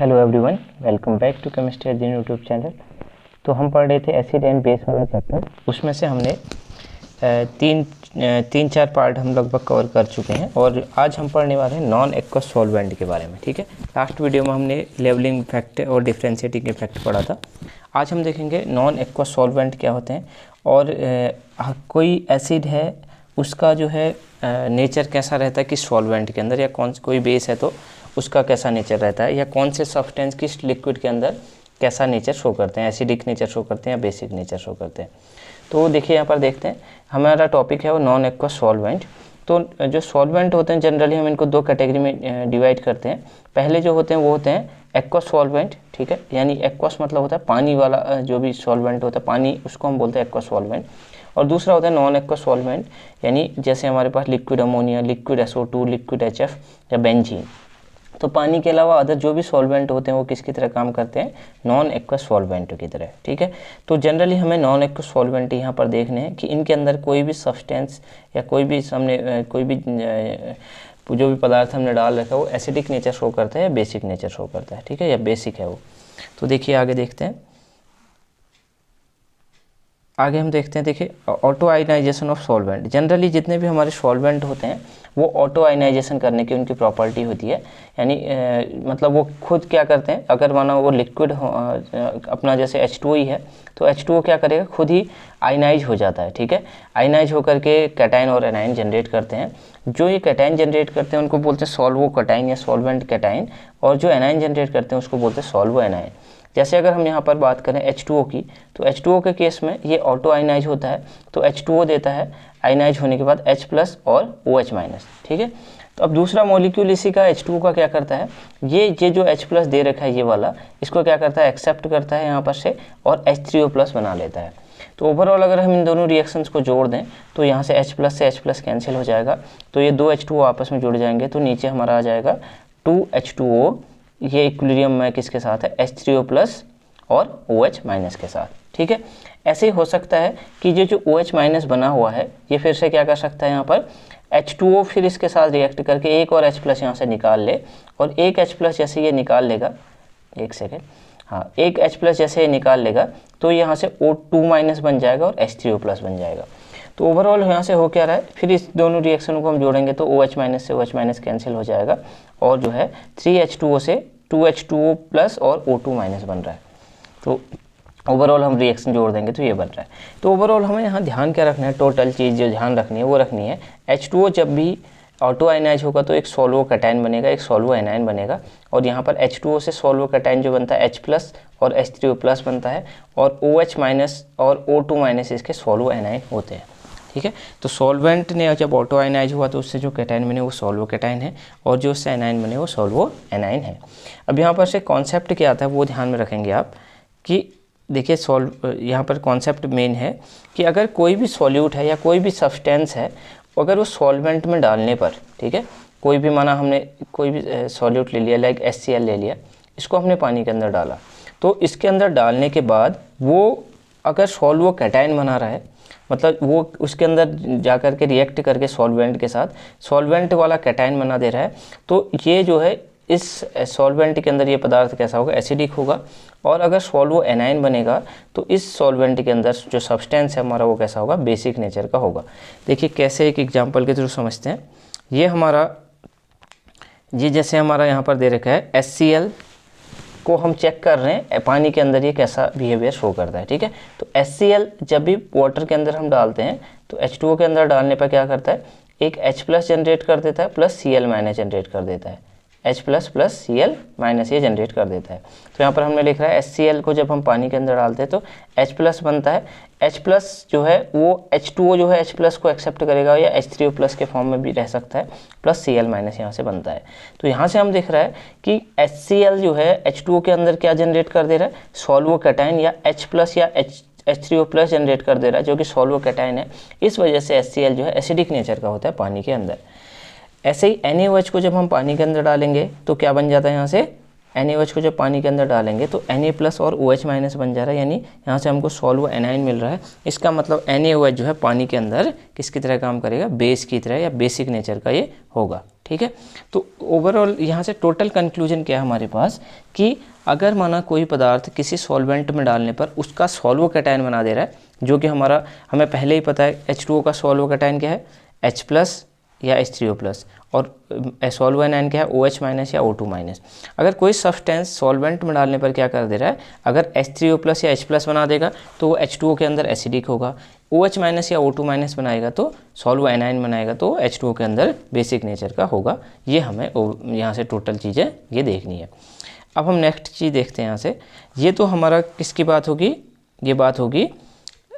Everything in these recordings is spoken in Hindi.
Hello everyone, welcome back to chemistry Arjun YouTube channel. तो हम पढ़ रहे थे एसिड एंड बेस वाला चैप्टर। उसमें से हमने तीन चार पार्ट हम लगभग कवर कर चुके हैं और आज हम पढ़ने वाले हैं नॉन एक्वस सॉल्वेंट के बारे में। ठीक है, लास्ट वीडियो में हमने लेवलिंग इफेक्ट और डिफ्रेंशिएटिंग इफेक्ट पढ़ा था। आज हम देखेंगे नॉन एक्वस सॉल्वेंट क्या होते हैं और कोई एसिड है उसका जो है नेचर कैसा रहता है किस सॉल्वेंट के अंदर, या कोई बेस है तो उसका कैसा नेचर रहता है, या कौन से सब्सटेंस किस लिक्विड के अंदर कैसा नेचर शो करते हैं, एसिडिक नेचर शो करते हैं या बेसिक नेचर शो करते हैं। तो देखिए यहाँ पर देखते हैं, हमारा टॉपिक है वो नॉन एक्वस सॉल्वेंट। तो जो सॉल्वेंट होते हैं जनरली हम इनको दो कैटेगरी में डिवाइड करते हैं। पहले जो होते हैं वो होते हैं एक्वस सॉल्वेंट। ठीक है, यानी एक्वस मतलब होता है पानी वाला जो भी सॉल्वेंट होता है पानी, उसको हम बोलते हैं एक्वस सॉल्वेंट। और दूसरा होता है नॉन एक्वस सॉल्वेंट, यानी जैसे हमारे पास liquid ammonia, liquid SO2, liquid HF या बेंजीन। तो पानी के अलावा अदर जो भी सॉल्वेंट होते हैं वो किसकी तरह काम करते हैं, नॉन एक्वस सॉल्वेंट की तरह। ठीक है, तो जनरली हमें नॉन एक्वस सॉल्वेंट यहाँ पर देखने हैं कि इनके अंदर कोई भी सब्सटेंस या कोई भी जो भी पदार्थ हमने डाल रखा है वो एसिडिक नेचर शो करता है या बेसिक नेचर शो करता है। ठीक है, या बेसिक है वो। तो देखिए आगे देखते हैं, आगे हम देखते हैं। देखिए auto ionisation of solvent. Generally जितने भी हमारे सॉल्वेंट होते हैं वो ऑटो आयनाइजेशन करने की उनकी प्रॉपर्टी होती है, यानी मतलब वो खुद क्या करते हैं, अगर माना वो लिक्विड अपना जैसे H2O ही है तो H2O क्या करेगा, खुद ही आयनाइज हो जाता है। ठीक है, आयनाइज होकर के कैटाइन और एनाइन जनरेट करते हैं। जो ये कैटाइन जनरेट करते हैं उनको बोलते हैं सॉल्वो कैटाइन या सॉल्वेंट कैटाइन, और जो एनाइन जनरेट करते हैं उसको बोलते हैं सॉल्वो एनाइन। जैसे अगर हम यहाँ पर बात करें H2O की, तो H2O के केस में ये ऑटो आयनाइज होता है, तो H2O देता है आयनाइज होने के बाद H+ और OH-। ठीक है, तो अब दूसरा मॉलिक्यूल इसी का H2O का क्या करता है, ये जो H+ दे रखा है ये वाला, इसको क्या करता है, एक्सेप्ट करता है यहाँ पर से और H3O+ बना लेता है। तो ओवरऑल अगर हम इन दोनों रिएक्शंस को जोड़ दें तो यहाँ से H+ से H+ कैंसिल हो जाएगा, तो ये दो H2O आपस में जुड़ जाएंगे, तो नीचे हमारा आ जाएगा 2H2O। ये इक्विलिब्रियम में किसके साथ है, H3O+ और OH- के साथ। ठीक है, ऐसे ही हो सकता है कि ये जो OH- बना हुआ है ये फिर से क्या कर सकता है, यहाँ पर H2O फिर इसके साथ रिएक्ट करके एक और H+ यहाँ से निकाल ले, और एक H+ जैसे ये निकाल लेगा, एक सेकेंड, हाँ, एक H+ जैसे ये निकाल लेगा तो यहाँ से O2- बन जाएगा और H3O+ बन जाएगा। तो ओवरऑल यहाँ से हो क्या रहा है, फिर इस दोनों रिएक्शन को हम जोड़ेंगे तो OH- से OH- कैंसिल हो जाएगा, और जो है 3H2O से 2H2O+ और O2- बन रहा है। तो ओवरऑल हम रिएक्शन जोड़ देंगे तो ये बन रहा है। तो ओवरऑल हमें यहाँ ध्यान क्या रखना है, टोटल चीज़ जो ध्यान रखनी है वो रखनी है, H2O जब भी ऑटो आयनाइज होगा तो एक सॉल्वो कैटाइन बनेगा, एक सॉल्वो एनाइन बनेगा, और यहाँ पर H2O से सॉल्वो कैटाइन जो बनता है H+ और H3O+ बनता है, और OH- और O2- इसके सॉल्वो एनाइन होते हैं। ठीक है, तो सॉल्वेंट ने जब ऑटो आयनाइज हुआ तो उससे जो कैटाइन बने वो सॉल्वो कैटाइन है, और जो उससे एनाइन बने वो सॉल्वो एनाइन है। अब यहाँ पर से कॉन्सेप्ट क्या आता है वो ध्यान में रखेंगे आप, कि देखिए यहाँ पर कॉन्सेप्ट मेन है कि अगर कोई भी सॉल्यूट है या कोई भी सब्सटेंस है, अगर वो सॉल्वेंट में डालने पर, ठीक है, कोई भी माना हमने कोई भी सॉल्यूट ले लिया, लाइक HCl ले लिया, इसको हमने पानी के अंदर डाला, तो इसके अंदर डालने के बाद वो अगर सॉल्वो कैटाइन बना रहा है, मतलब वो उसके अंदर जा कर के रिएक्ट करके सॉल्वेंट के साथ सॉल्वेंट वाला कैटाइन बना दे रहा है, तो ये जो है इस सॉल्वेंट के अंदर ये पदार्थ कैसा होगा, एसिडिक होगा। और अगर सॉल्वो एनाइन बनेगा तो इस सॉल्वेंट के अंदर जो सब्सटेंस है हमारा वो कैसा होगा, बेसिक नेचर का होगा। देखिए कैसे, एक एग्जांपल के थ्रू समझते हैं। ये जैसे हमारा यहाँ पर दे रखा है HCl को हम चेक कर रहे हैं पानी के अंदर ये कैसा बिहेवियर शो करता है। ठीक है, तो HCl जब भी वाटर के अंदर हम डालते हैं तो H2O के अंदर डालने पर क्या करता है, एक H+ जनरेट कर देता है प्लस Cl- जनरेट कर देता है, H+ प्लस Cl- ये जनरेट कर देता है। तो यहाँ पर हमने लिख रहा है HCl को जब हम पानी के अंदर डालते हैं तो H+ बनता है, H+ जो है वो H2O जो है H+ को एक्सेप्ट करेगा या H3O+ के फॉर्म में भी रह सकता है, प्लस Cl- यहाँ से बनता है। तो यहाँ से हम देख रहा है कि HCl जो है H2O के अंदर क्या जनरेट कर दे रहा है, सॉल्वो कैटाइन या H+ या H3O+ जनरेट कर दे रहा है, जो कि सॉल्वो कैटाइन है। इस वजह से HCl जो है एसिडिक नेचर का होता है पानी के अंदर। ऐसे ही NaOH को जब हम पानी के अंदर डालेंगे तो क्या बन जाता है, यहाँ से NaOH को जब पानी के अंदर डालेंगे तो Na प्लस और OH माइनस बन जा रहा है, यानी यहाँ से हमको सॉल्व एनाइन मिल रहा है। इसका मतलब NaOH जो है पानी के अंदर किसकी तरह काम करेगा, बेस की तरह या बेसिक नेचर का ये होगा। ठीक है, तो ओवरऑल यहाँ से टोटल कंक्लूजन क्या है हमारे पास कि अगर माना कोई पदार्थ किसी सॉल्वेंट में डालने पर उसका सॉल्वो कैटायन बना दे रहा है, जो कि हमें पहले ही पता है H2O का सॉल्वो कैटायन क्या है, H प्लस या H3O प्लस, और सॉल्वो एनायन क्या है, OH माइनस या O2 माइनस। अगर कोई सब्सटेंस सॉल्वेंट में डालने पर क्या कर दे रहा है, अगर H3O प्लस या H प्लस बना देगा तो वो H2O के अंदर एसिडिक होगा, OH माइनस या O2 माइनस बनाएगा तो सॉल्वो एनायन बनाएगा तो H2O के अंदर बेसिक नेचर का होगा। ये हमें यहाँ से टोटल चीज़ें ये देखनी है। अब हम नेक्स्ट चीज़ देखते हैं यहाँ से, ये तो हमारा किसकी बात होगी, ये बात होगी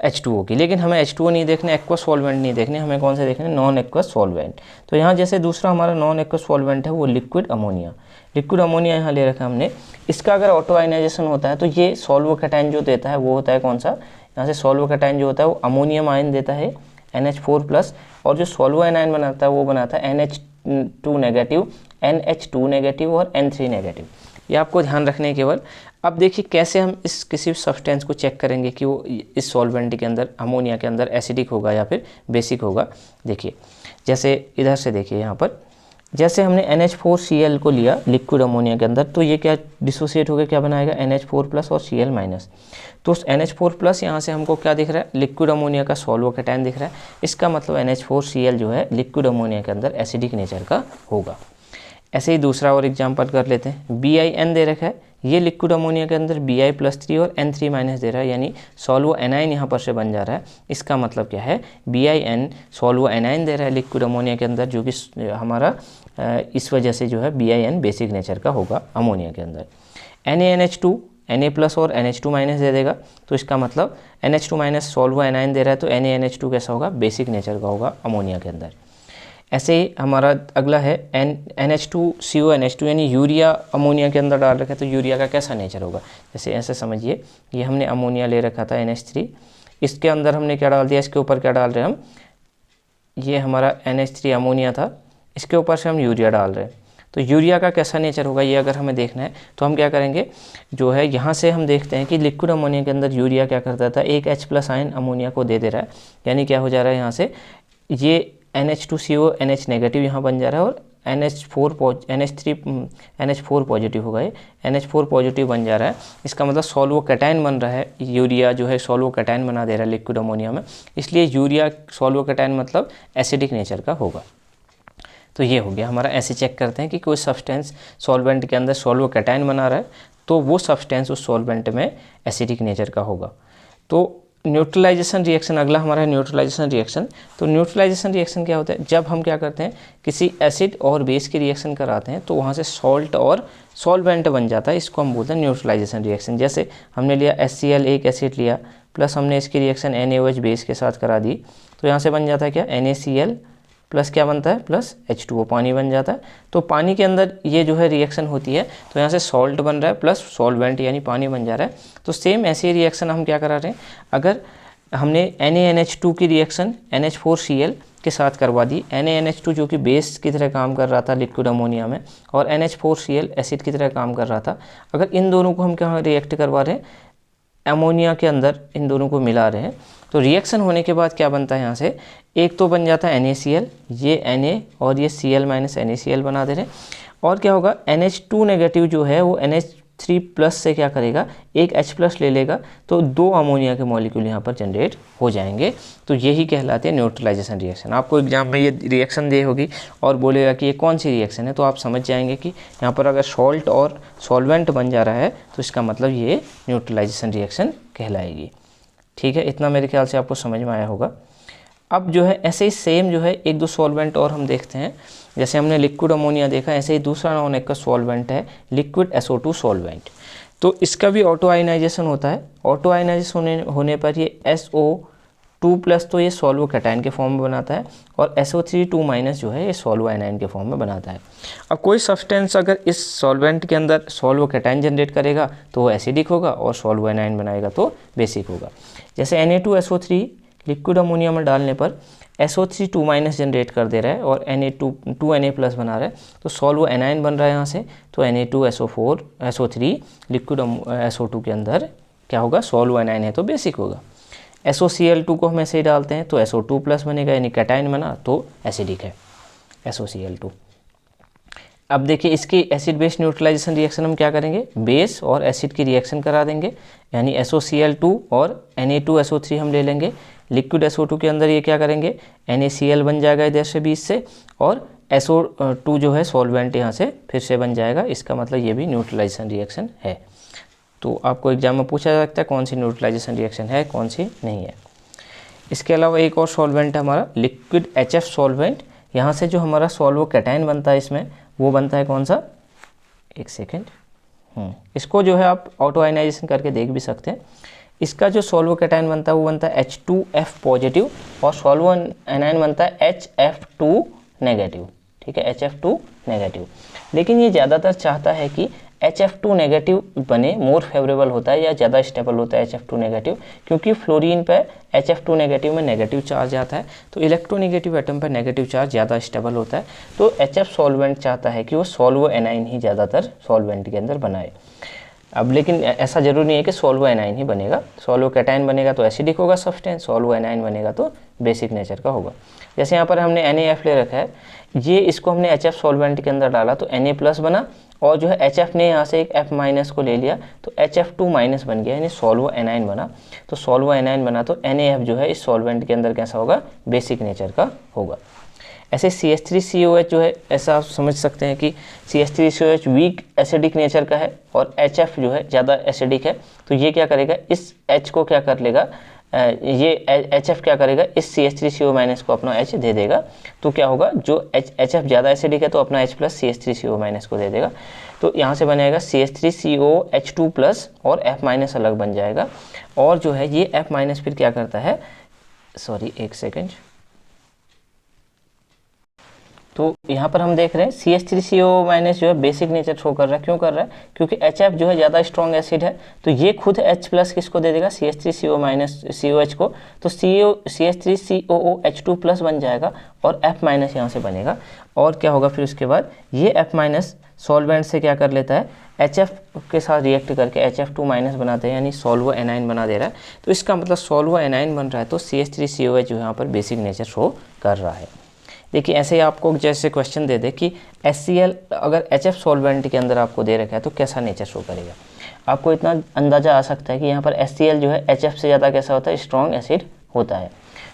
H2O की, लेकिन हमें H2O नहीं देखने, एक्वस सॉल्वेंट नहीं देखने, हमें कौन से देखने, नॉन एक्वस सॉल्वेंट। तो यहाँ जैसे दूसरा हमारा नॉन एक्वस सॉल्वेंट है वो लिक्विड अमोनिया। लिक्विड अमोनिया यहाँ ले रखा हमने, इसका अगर ऑटो आयनाइजेशन होता है तो ये सॉल्वो कैटायन जो देता है वो होता है कौन सा, यहाँ से सॉल्वो कैटायन जो होता है वो अमोनियम आयन देता है NH4 प्लस, और जो सॉल्वो एनायन बनाता है वो बनाता है NH2 नेगेटिव, NH2 नेगेटिव और N3 नेगेटिव। ये आपको ध्यान रखने है केवल। अब देखिए कैसे हम इस किसी सब्सटेंस को चेक करेंगे कि वो इस सॉल्वेंट के अंदर, अमोनिया के अंदर एसिडिक होगा या फिर बेसिक होगा। देखिए जैसे इधर से देखिए यहाँ पर, जैसे हमने NH4Cl को लिया लिक्विड अमोनिया के अंदर, तो ये क्या डिसोसिएट होकर क्या बनाएगा, NH4 प्लस और Cl माइनस। तो उस NH4 प्लस यहाँ से हमको क्या दिख रहा है, लिक्विड अमोनिया का सॉल्वो कैटायन दिख रहा है। इसका मतलब NH4Cl जो है लिक्विड अमोनिया के अंदर एसिडिक नेचर का होगा। ऐसे ही दूसरा और एग्जाम्पल कर लेते हैं, BiN दे रखा है, ये लिक्विड अमोनिया के अंदर Bi+3 और N3 माइनस दे रहा है, यानी सॉल्वो एनाइन यहाँ पर से बन जा रहा है। इसका मतलब क्या है, BiN सॉल्वो एनाइन दे रहा है लिक्विड अमोनिया के अंदर, जो कि हमारा इस वजह से जो है BiN बेसिक नेचर का होगा अमोनिया के अंदर। NaNH2 Na प्लस और NH2 माइनस दे देगा, तो इसका मतलब NH2 माइनस सॉल्वो एनाइन दे रहा है तो NaNH2 कैसा होगा, बेसिक नेचर का होगा अमोनिया के अंदर। ऐसे ही हमारा अगला है NH2CONH2, यानी यूरिया अमोनिया के अंदर डाल रखा है तो यूरिया का कैसा नेचर होगा। जैसे ऐसे समझिए, ये हमने अमोनिया ले रखा था NH3, इसके अंदर हमने क्या डाल दिया, इसके ऊपर क्या डाल रहे हैं हम, ये हमारा NH3 अमोनिया था, इसके ऊपर से हम यूरिया डाल रहे हैं, तो यूरिया का कैसा नेचर होगा ये अगर हमें देखना है तो हम क्या करेंगे, जो है यहाँ से हम देखते हैं कि लिक्विड अमोनिया के अंदर यूरिया क्या करता था, एक H+ आयन अमोनिया को दे दे रहा है, यानी क्या हो जा रहा है यहाँ से, ये NH2CO NH नेगेटिव यहाँ बन जा रहा है और NH4 पॉजिटिव होगा, ये NH4 पॉजिटिव बन जा रहा है। इसका मतलब सॉल्वो कैटायन बन रहा है, यूरिया जो है सॉल्वो कैटायन बना दे रहा है लिक्विड अमोनिया में, इसलिए यूरिया सॉल्वो कैटायन मतलब एसिडिक नेचर का होगा। तो ये हो गया हमारा। ऐसे चेक करते हैं कि कोई सब्सटेंस सॉल्वेंट के अंदर सॉल्वो कैटायन बना रहा है तो वो सब्सटेंस उस सॉल्वेंट में एसिडिक नेचर का होगा। तो न्यूट्रलाइजेशन रिएक्शन अगला हमारा है न्यूट्रलाइजेशन रिएक्शन। तो न्यूट्रलाइजेशन रिएक्शन क्या होता है, जब हम क्या करते हैं किसी एसिड और बेस की रिएक्शन कराते हैं तो वहाँ से सॉल्ट और सॉल्वेंट बन जाता है, इसको हम बोलते हैं न्यूट्रलाइजेशन रिएक्शन। जैसे हमने लिया HCl एक एसिड लिया, प्लस हमने इसकी रिएक्शन NaOH बेस के साथ करा दी, तो यहाँ से बन जाता है क्या, NaCl प्लस क्या बनता है, प्लस H2O पानी बन जाता है। तो पानी के अंदर ये जो है रिएक्शन होती है तो यहाँ से सॉल्ट बन रहा है प्लस सॉल्वेंट यानी पानी बन जा रहा है। तो सेम ऐसी रिएक्शन हम क्या करा रहे हैं, अगर हमने NaNH2 की रिएक्शन NH4Cl के साथ करवा दी, NaNH2 जो कि बेस की तरह काम कर रहा था लिक्विड अमोनिया में और NH4Cl एसिड की तरह काम कर रहा था, अगर इन दोनों को हम क्या रिएक्ट करवा रहे हैं, अमोनिया के अंदर इन दोनों को मिला रहे हैं, तो रिएक्शन होने के बाद क्या बनता है, यहाँ से एक तो बन जाता है NaCl, ये Na और ये Cl माइनस NaCl बना दे रहे हैं, और क्या होगा NH2 नेगेटिव जो है वो NH3 प्लस से क्या करेगा, एक H+ ले लेगा, तो दो अमोनिया के मॉलिक्यूल यहाँ पर जनरेट हो जाएंगे। तो यही कहलाते हैं न्यूट्रलाइजेशन रिएक्शन। आपको एग्जाम में ये रिएक्शन दे होगी और बोलेगा कि ये कौन सी रिएक्शन है, तो आप समझ जाएंगे कि यहाँ पर अगर सॉल्ट और सॉल्वेंट बन जा रहा है तो इसका मतलब ये न्यूट्रलाइजेशन रिएक्शन कहलाएगी। ठीक है, इतना मेरे ख्याल से आपको समझ में आया होगा। अब जो है ऐसे ही सेम जो है एक दो सॉल्वेंट और हम देखते हैं, जैसे हमने लिक्विड अमोनिया देखा, ऐसे ही दूसरा नॉन एक्वस सॉल्वेंट है लिक्विड SO2 सॉल्वेंट। तो इसका भी ऑटो आयनाइजेशन होता है। ऑटो आयनाइजेशन होने पर ये SO2 प्लस तो ये सॉल्वो कैटायन के फॉर्म में बनाता है और SO3 माइनस जो है ये सॉल्वो एनायन के फॉर्म में बनाता है। अब कोई सब्सटेंस अगर इस सॉल्वेंट के अंदर सॉल्वो कैटायन जनरेट करेगा तो वो एसिडिक होगा और सॉल्वो एनायन बनाएगा तो बेसिक होगा। जैसे Na2SO3 लिक्विड अमोनिया में डालने पर SO3 2- जनरेट कर दे रहा है और Na2Na+ बना रहा है, तो सॉल्व एनाइन बन रहा है यहाँ से, तो Na2SO4 SO3 लिक्विड SO2 के अंदर क्या होगा, सॉल्व एनाइन है तो बेसिक होगा। SOCl2 को हम ऐसे ही डालते हैं तो SO2+ बनेगा, यानी कैटाइन बना तो एसिडिक है SOCl2। अब देखिए इसकी एसिड बेस न्यूट्रलाइजेशन रिएक्शन हम क्या करेंगे, बेस और एसिड की रिएक्शन करा देंगे, यानी SOCl2 और Na2SO3 हम ले लेंगे। लिक्विड SO2 के अंदर ये क्या करेंगे, NaCl बन जाएगा इधर से बीच से, और SO2 जो है सॉल्वेंट यहाँ से फिर से बन जाएगा। इसका मतलब ये भी न्यूट्रलाइजेशन रिएक्शन है। तो आपको एग्जाम में पूछा जा सकता है कौन सी न्यूट्रलाइजेशन रिएक्शन है, कौन सी नहीं है। इसके अलावा एक और सॉल्वेंट है हमारा लिक्विड HF सॉल्वेंट। यहाँ से जो हमारा सॉल्वो कैटाइन बनता है इसमें, वो बनता है कौन सा, एक सेकेंड, इसको जो है आप ऑटो आयनाइजेशन करके देख भी सकते हैं। इसका जो सॉल्वो कैटाइन बनता है वो बनता है H2F पॉजिटिव और सॉल्वो एनाइन बनता है HF2 नेगेटिव। ठीक है, HF2 नेगेटिव। लेकिन ये ज़्यादातर चाहता है कि HF2 नेगेटिव बने, मोर फेवरेबल होता है या ज़्यादा स्टेबल होता है HF2 नेगेटिव, क्योंकि फ्लोरीन पे HF2 नेगेटिव में नेगेटिव चार्ज आता है, तो इलेक्ट्रोनेगेटिव एटम पर नेगेटिव चार्ज ज़्यादा स्टेबल होता है। तो HF सॉल्वेंट चाहता है कि वो सॉल्वो एनाइन ही ज़्यादातर सॉल्वेंट के अंदर बनाए। अब लेकिन ऐसा जरूरी नहीं है कि सॉल्वो एनाइन ही बनेगा, सॉल्वो कैटाइन बनेगा तो एसिडिक होगा सब्सटेंस, सॉल्वो एनाइन बनेगा तो बेसिक नेचर का होगा। जैसे यहाँ पर हमने NaF ले रखा है, ये इसको हमने HF सॉल्वेंट के अंदर डाला तो Na+ बना, और जो है HF ने यहाँ से एक F- को ले लिया तो HF2- बन गया, यानी सॉल्वो एनाइन बना। तो सॉल्वो एनाइन बना तो NaF जो है इस सॉल्वेंट के अंदर कैसा होगा, बेसिक नेचर का होगा। ऐसे CH3COH जो है, ऐसा आप समझ सकते हैं कि CH3COH वीक एसिडिक नेचर का है और HF जो है ज़्यादा एसिडिक है। तो ये क्या करेगा, इस H को क्या कर लेगा, ये HF क्या करेगा, इस CH3CO- को अपना H दे देगा। तो क्या होगा, जो HF ज़्यादा एसिडिक है तो अपना H + CH3CO- को दे देगा। तो यहाँ से बनेगा CH3COH2+ और F- अलग बन जाएगा। और जो है ये F- फिर क्या करता है, सॉरी एक सेकेंड, तो यहाँ पर हम देख रहे हैं CH3CO- जो है बेसिक नेचर शो कर रहा है। क्यों कर रहा है, क्योंकि HF जो है ज़्यादा स्ट्रॉन्ग एसिड है, तो ये खुद H+ किसको दे देगा, CH3CO- को, तो CH3COOH2+ बन जाएगा और F- यहाँ से बनेगा। और क्या होगा फिर उसके बाद, ये F- सॉल्वेंट से क्या कर लेता है, HF के साथ रिएक्ट करके HF2- बनाते हैं, यानी सॉल्वो एनाइन बना दे रहा है। तो इसका मतलब सॉल्वो एनाइन बन रहा है, तो CH3COH जो यहाँ पर बेसिक नेचर शो कर रहा है। देखिए ऐसे ही आपको जैसे क्वेश्चन दे दे कि HCl अगर HF सॉल्वेंट के अंदर आपको दे रखा है तो कैसा नेचर शो करेगा। आपको इतना अंदाज़ा आ सकता है कि यहाँ पर HCl जो है HF से ज़्यादा कैसा होता है, स्ट्रॉन्ग एसिड होता है।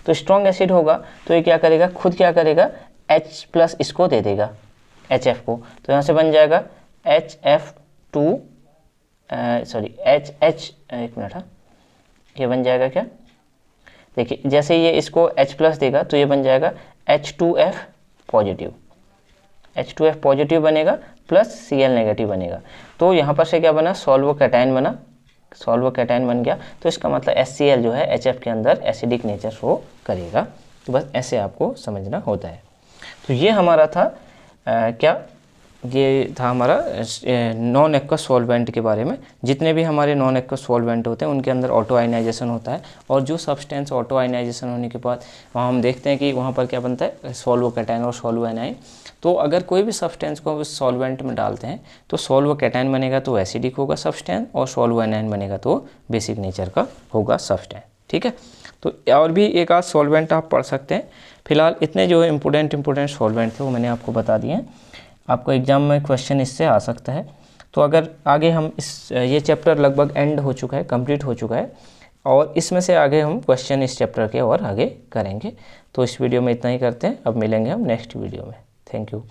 तो स्ट्रॉन्ग एसिड होगा तो ये क्या करेगा, खुद क्या करेगा, H+ इसको दे देगा HF को। तो यहाँ से बन जाएगा HF2 एक मिनट, हाँ, ये बन जाएगा क्या, देखिए जैसे ये इसको H+ देगा तो ये बन जाएगा H2F पॉजिटिव, H2F पॉजिटिव बनेगा प्लस Cl नेगेटिव बनेगा। तो यहाँ पर से क्या बना, सॉल्वो कैटाइन बना, सॉल्वो कैटाइन बन गया। तो इसका मतलब HCl जो है HF के अंदर एसिडिक नेचर शो करेगा। तो बस ऐसे आपको समझना होता है। तो ये हमारा था क्या, ये था हमारा नॉन एक्वस सॉल्वेंट के बारे में। जितने भी हमारे नॉन एक्वस सॉल्वेंट होते हैं उनके अंदर ऑटो आयनाइजेशन होता है, और जो सब्सटेंस ऑटो आयनाइजेशन होने के बाद वहाँ हम देखते हैं कि वहाँ पर क्या बनता है, सॉल्वो कैटाइन और सॉल्वो एनाइन। तो अगर कोई भी सब्सटेंस को उस सॉल्वेंट में डालते हैं तो सॉल्वो कैटाइन बनेगा तो एसिडिक होगा सब्सटेंस, और सॉल्वो एनाइन बनेगा तो बेसिक नेचर का होगा सब्सटेंस। ठीक है, तो और भी एक आध सॉल्वेंट आप पढ़ सकते हैं। फिलहाल इतने जो इम्पोर्टेंट सॉल्वेंट थे वो मैंने आपको बता दिए हैं। आपको एग्जाम में क्वेश्चन इससे आ सकता है। तो अगर आगे हम ये चैप्टर लगभग एंड हो चुका है, कंप्लीट हो चुका है, और इसमें से आगे हम क्वेश्चन इस चैप्टर के और आगे करेंगे। तो इस वीडियो में इतना ही करते हैं, अब मिलेंगे हम नेक्स्ट वीडियो में। Thank you.